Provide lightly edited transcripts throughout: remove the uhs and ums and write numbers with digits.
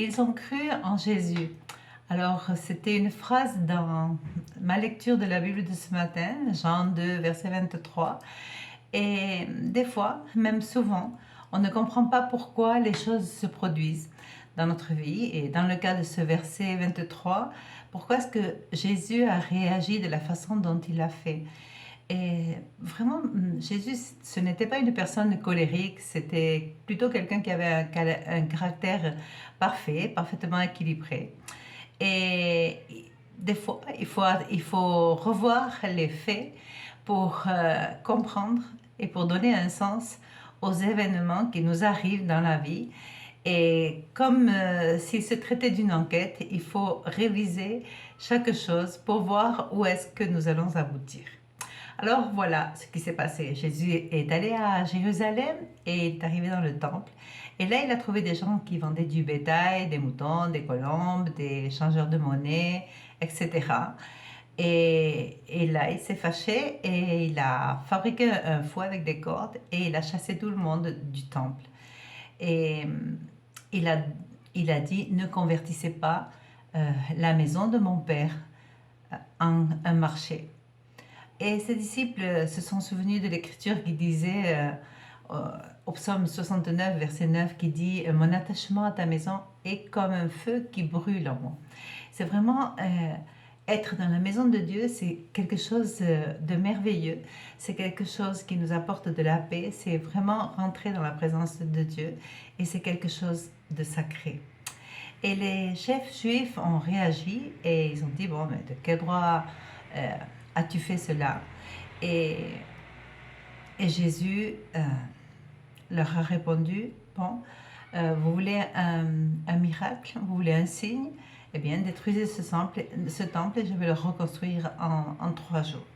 Ils ont cru en Jésus. Alors, c'était une phrase dans ma lecture de la Bible de ce matin, Jean 2, verset 23. Et des fois, même souvent, on ne comprend pas pourquoi les choses se produisent dans notre vie. Et dans le cas de ce verset 23, pourquoi est-ce que Jésus a réagi de la façon dont il l'a fait? Et vraiment, Jésus, ce n'était pas une personne colérique, c'était plutôt quelqu'un qui avait un caractère parfait, parfaitement équilibré. Et des fois, il faut revoir les faits pour comprendre et pour donner un sens aux événements qui nous arrivent dans la vie. Et comme s'il se traitait d'une enquête, il faut réviser chaque chose pour voir où est-ce que nous allons aboutir. Alors voilà ce qui s'est passé. Jésus est allé à Jérusalem et est arrivé dans le temple. Et là, il a trouvé des gens qui vendaient du bétail, des moutons, des colombes, des changeurs de monnaie, etc. Et là, il s'est fâché et il a fabriqué un fouet avec des cordes et il a chassé tout le monde du temple. Et il a, il a dit, ne convertissez pas la maison de mon père en un marché. Et ses disciples se sont souvenus de l'écriture qui disait au psaume 69, verset 9, qui dit « Mon attachement à ta maison est comme un feu qui brûle en moi ». C'est vraiment être dans la maison de Dieu, c'est quelque chose de merveilleux, c'est quelque chose qui nous apporte de la paix, c'est vraiment rentrer dans la présence de Dieu et c'est quelque chose de sacré. Et les chefs juifs ont réagi et ils ont dit « Bon, mais de quel droit as-tu fait cela ?» et Jésus leur a répondu, bon, vous voulez un miracle, vous voulez un signe, eh bien détruisez ce temple et je vais le reconstruire en 3 jours.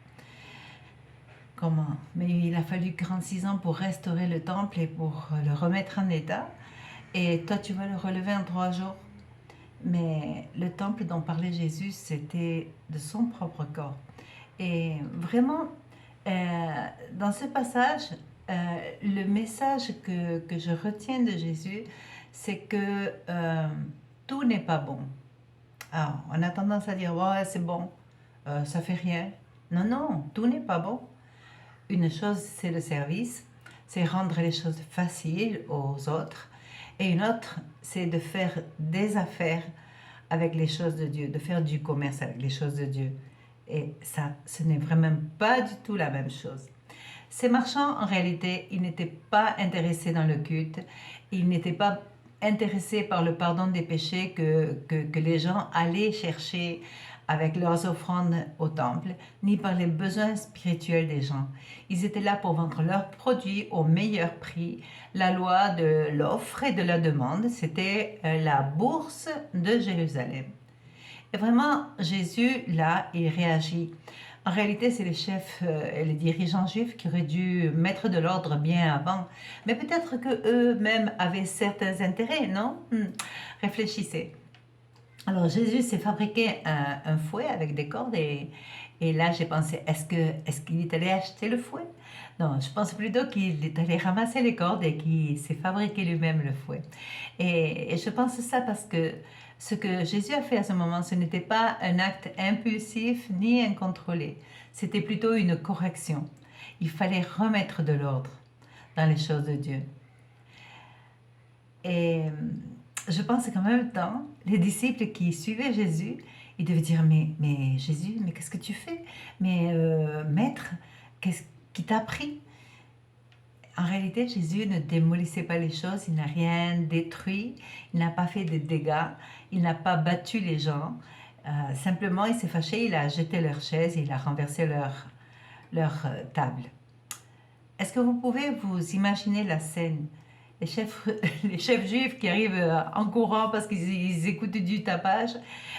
Comment? Mais il a fallu 46 ans pour restaurer le temple et pour le remettre en état, et toi tu vas le relever en 3 jours. Mais le temple dont parlait Jésus, c'était de son propre corps. Et vraiment, dans ce passage, le message que je retiens de Jésus, c'est que tout n'est pas bon. Alors, on a tendance à dire, ouais, c'est bon, ça fait rien. Non, non, tout n'est pas bon. Une chose, c'est le service, c'est rendre les choses faciles aux autres. Et une autre, c'est de faire des affaires avec les choses de Dieu, de faire du commerce avec les choses de Dieu. Et ça, ce n'est vraiment pas du tout la même chose. Ces marchands, en réalité, ils n'étaient pas intéressés dans le culte, ils n'étaient pas intéressés par le pardon des péchés que les gens allaient chercher avec leurs offrandes au temple, ni par les besoins spirituels des gens. Ils étaient là pour vendre leurs produits au meilleur prix. La loi de l'offre et de la demande, c'était la bourse de Jérusalem. Et vraiment, Jésus, là, il réagit. En réalité, c'est les chefs et les dirigeants juifs qui auraient dû mettre de l'ordre bien avant. Mais peut-être qu'eux-mêmes avaient certains intérêts, non? Réfléchissez. Alors, Jésus s'est fabriqué un fouet avec des cordes et là, j'ai pensé, est-ce qu'il est allé acheter le fouet? Non, je pense plutôt qu'il est allé ramasser les cordes et qu'il s'est fabriqué lui-même le fouet. Et je pense ça parce que ce que Jésus a fait à ce moment, ce n'était pas un acte impulsif ni incontrôlé. C'était plutôt une correction. Il fallait remettre de l'ordre dans les choses de Dieu. Et je pense qu'en même temps, les disciples qui suivaient Jésus, ils devaient dire, mais Jésus, mais qu'est-ce que tu fais? Mais maître, qu'est-ce qui t'a pris? En réalité, Jésus ne démolissait pas les choses, il n'a rien détruit, il n'a pas fait de dégâts, il n'a pas battu les gens. Simplement, il s'est fâché, il a jeté leurs chaises, il a renversé leur table. Est-ce que vous pouvez vous imaginer la scène? Les chefs juifs qui arrivent en courant parce qu'ils écoutent du tapage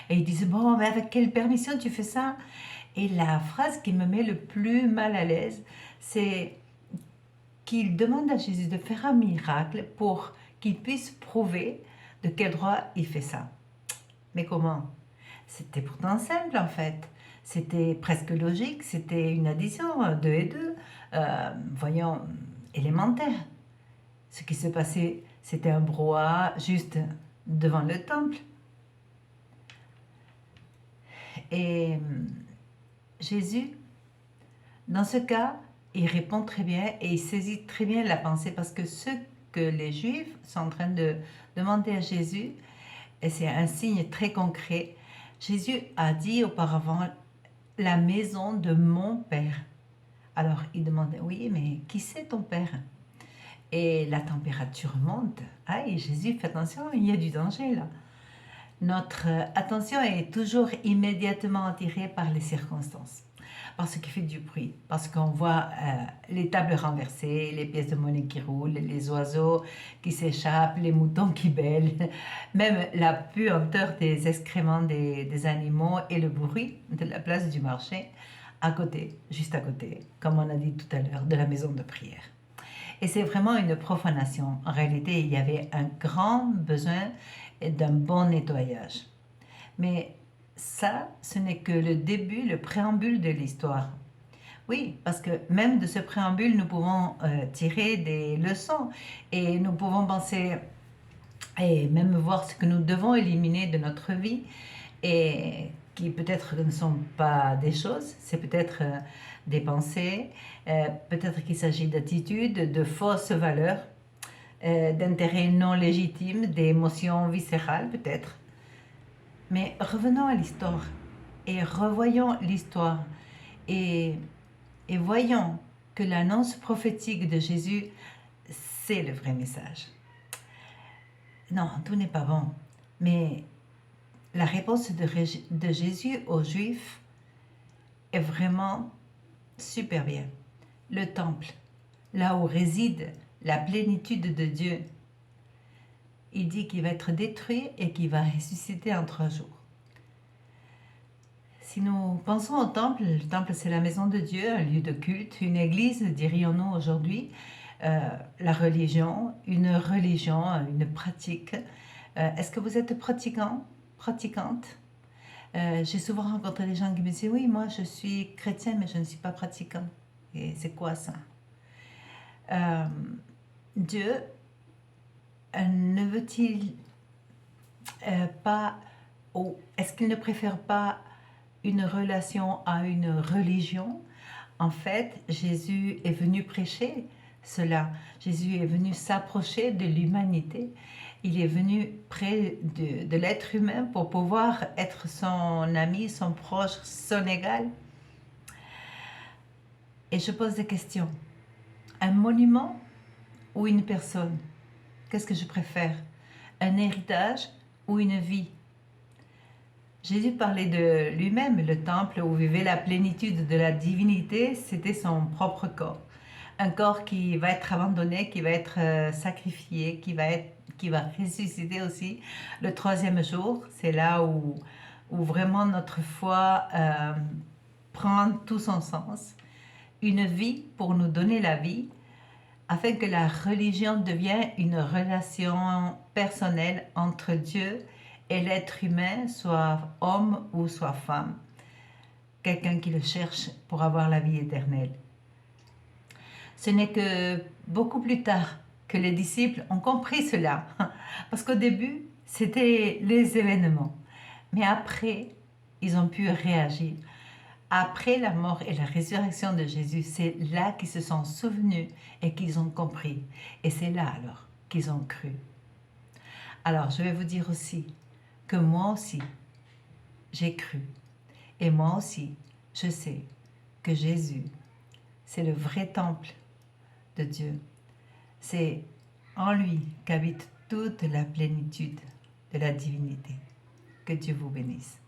et ils disent « Bon, mais avec quelle permission tu fais ça ?» Et la phrase qui me met le plus mal à l'aise, c'est qu'il demande à Jésus de faire un miracle pour qu'il puisse prouver de quel droit il fait ça. Mais comment? C'était pourtant simple en fait. C'était presque logique, c'était une addition, 2 et 2, élémentaire. Ce qui se passait, c'était un brouhaha juste devant le temple. Et Jésus, dans ce cas, il répond très bien et il saisit très bien la pensée parce que ce que les Juifs sont en train de demander à Jésus, et c'est un signe très concret, Jésus a dit auparavant la maison de mon Père. Alors il demandait, oui, mais qui c'est ton Père? Et la température monte. Aïe, Jésus, fais attention, il y a du danger là. Notre attention est toujours immédiatement attirée par les circonstances, par ce qui fait du bruit, parce qu'on voit les tables renversées, les pièces de monnaie qui roulent, les oiseaux qui s'échappent, les moutons qui bêlent, même la puanteur des excréments des animaux et le bruit de la place du marché à côté, juste à côté, comme on a dit tout à l'heure, de la maison de prière. Et c'est vraiment une profanation. En réalité, il y avait un grand besoin d'un bon nettoyage. Mais ça, ce n'est que le début, le préambule de l'histoire. Oui, parce que même de ce préambule, nous pouvons tirer des leçons et nous pouvons penser et même voir ce que nous devons éliminer de notre vie et qui peut-être ne sont pas des choses, c'est peut-être des pensées, peut-être qu'il s'agit d'attitudes, de fausses valeurs, d'intérêts non légitimes, d'émotions viscérales peut-être. Mais revenons à l'histoire et revoyons l'histoire et, et voyons que l'annonce prophétique de Jésus, c'est le vrai message. Non, tout n'est pas bon, mais la réponse de Jésus aux Juifs est vraiment super bien. Le temple, là où réside la plénitude de Dieu, il dit qu'il va être détruit et qu'il va ressusciter en 3 jours. Si nous pensons au temple, le temple c'est la maison de Dieu, un lieu de culte, une église, dirions-nous aujourd'hui, la religion, une pratique. Est-ce que vous êtes pratiquant, pratiquante? J'ai souvent rencontré des gens qui me disent oui, moi je suis chrétien mais je ne suis pas pratiquant. Et c'est quoi ça? Dieu ne veut-il pas, ou est-ce qu'il ne préfère pas une relation à une religion? En fait, Jésus est venu prêcher cela. Jésus est venu s'approcher de l'humanité. Il est venu près de l'être humain pour pouvoir être son ami, son proche, son égal. Et je pose des questions. Un monument ou une personne? Qu'est-ce que je préfère? Un héritage ou une vie? Jésus parlait de lui-même, le temple où vivait la plénitude de la divinité, c'était son propre corps. Un corps qui va être abandonné, qui va être sacrifié, qui va ressusciter aussi le 3e jour. C'est là où vraiment notre foi prend tout son sens. Une vie pour nous donner la vie, afin que la religion devienne une relation personnelle entre Dieu et l'être humain, soit homme ou soit femme. Quelqu'un qui le cherche pour avoir la vie éternelle. Ce n'est que beaucoup plus tard que les disciples ont compris cela. Parce qu'au début, c'était les événements. Mais après, ils ont pu réagir. Après la mort et la résurrection de Jésus, c'est là qu'ils se sont souvenus et qu'ils ont compris. Et c'est là alors qu'ils ont cru. Alors, je vais vous dire aussi que moi aussi, j'ai cru. Et moi aussi, je sais que Jésus, c'est le vrai temple de Dieu. C'est en lui qu'habite toute la plénitude de la divinité. Que Dieu vous bénisse.